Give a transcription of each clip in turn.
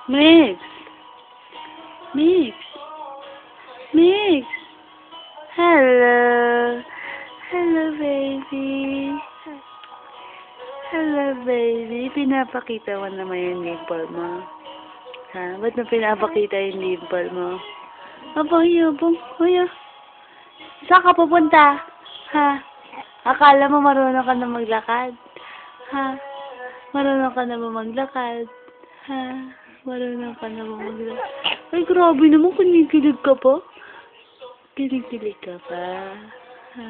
Mix. Mix. Mix. Hello. Hello, baby. Hello, baby. Pinapakita mo naman yung nipple mo. Ha? Ba't mo pinapakita yung nipple mo? Aba, yabong. Kuya. Saan ka pupunta? Ha? Akala mo marunong ka na maglakad? Ha? Marunong ka na ba maglakad? Ha? Marunong ka na ba maglakad? Ay, grabe naman. Kinikilig ka pa? Kinikilig ka pa? Ha?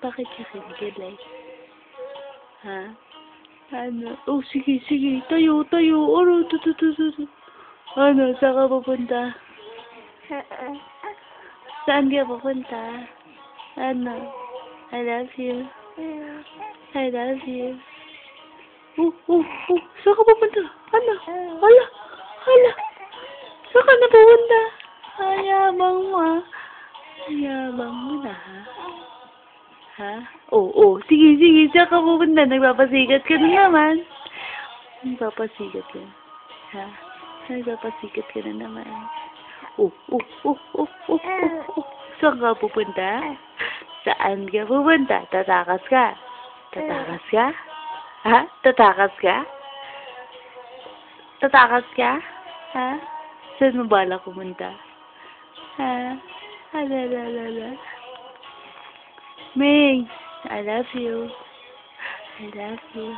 Bakit ka kinikilig? Ha? Ano? Oh, sige, sige. Tayo, tayo. Ano? Ano? Saan ka pupunta? Saan ka pupunta? Ano? I love you. I love you. Saan ka pupunta? Ano? Hala? Hala? Saan ka na pupunta? Ayabang mo, ha? Ayabang mo na, ha? Ha? Sige, sige. Saan ka pupunta? Nagpapasikat ka na naman. Nagpapasikat ka. Ha? Nagpapasikat ka na naman. Saan ka pupunta? Saan ka pupunta? Tatakas ka? Tatakas ka? Ha? Tatakas ka? Tatakas ka? Ha? Saan mo balak pumunta? Ha? Alalala. Ming, I love you. I love you.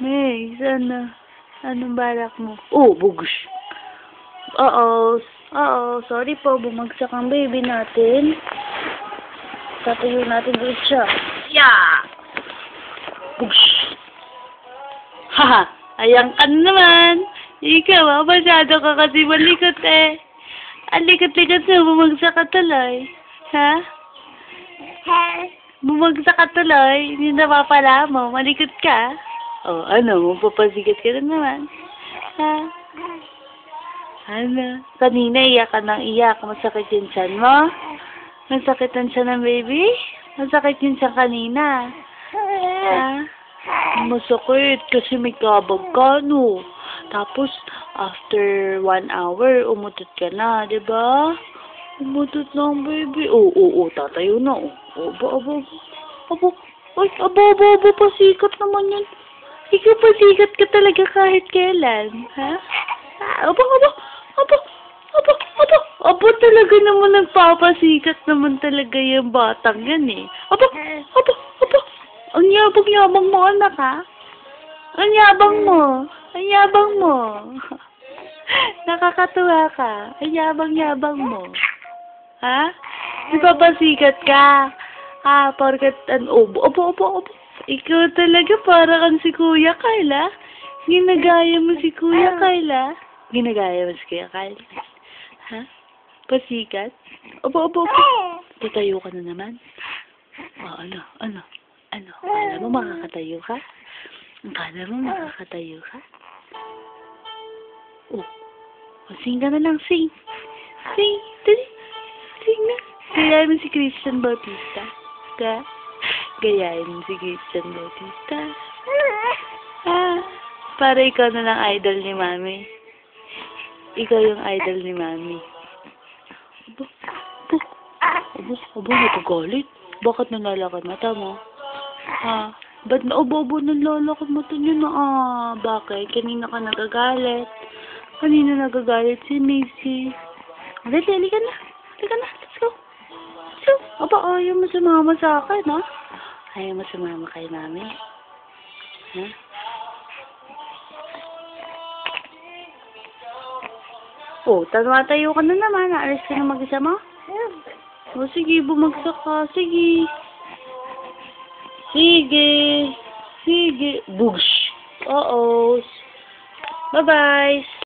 Ming, saan na? Anong balak mo? Bugush. Sorry po, bumagsak ang baby natin. Tatayo natin ulit siya. Yeah! Bugush. Haha, ayan ka naman. Ikaw, masyado ka kasi malikot eh. Ang likot-likot na, bumagsak ka tuloy. Ha? Bumagsak ka tuloy. Hindi napapala mo, malikot ka. Ano, mapapasikat ka na naman. Ha? Ano? Kanina iyak ka ng iyak. Masakit yung tiyan mo? Masakit ang tiyan ng baby? Masakit yung tiyan kanina. Ha? Masakit kasi may kabag ka, no? Tapos, after 1 hour, umutot ka na, diba? Umutot na ang baby. Tatayo na, Aba, pasikat naman yan. Ikaw pasikat ka talaga kahit kailan, ha? Aba, talaga naman nagpapasikat naman talaga yung batang yan eh. Aba, ang yabang-yabang mo, anak, ha? Ang yabang mo. Ang yabang mo. Nakakatuwa ka. Ang yabang-yabang mo. Ha? Nagpapasikat ka. Porket, Ikaw talaga para kang si Kuya Kyle, ha? Ginagaya mo si Kuya Kyle, ha? Ginagaya mo si Kuya Kyle. Ha? Pasikat? Tatayo ka na naman. Ano? Akala mo makakatayo ka? Akala mo makakatayo ka? Sing ka na lang, sing. Sing, dali. Sing na. Gayahin mo si Christian Bautista. Gayahin mo si Christian Bautista. Para ikaw na lang idol ni Mami. Ikaw yung idol ni Mami. Natagalit. Bakit nalalakad mata mo? Ba't nalalakad mata niyo na? Bakit? Kanina ka nagagalit. Kanina nagagalit si Macy. Halika na. Let's go. Ayaw mo sumama sa akin, ha? Ayaw mo sumama kay Mami? Ha? Tayo ka na naman. Aalis ka na mag-isa mo? Sige, bumagsak ka. Sige. Bugs. Bye-bye.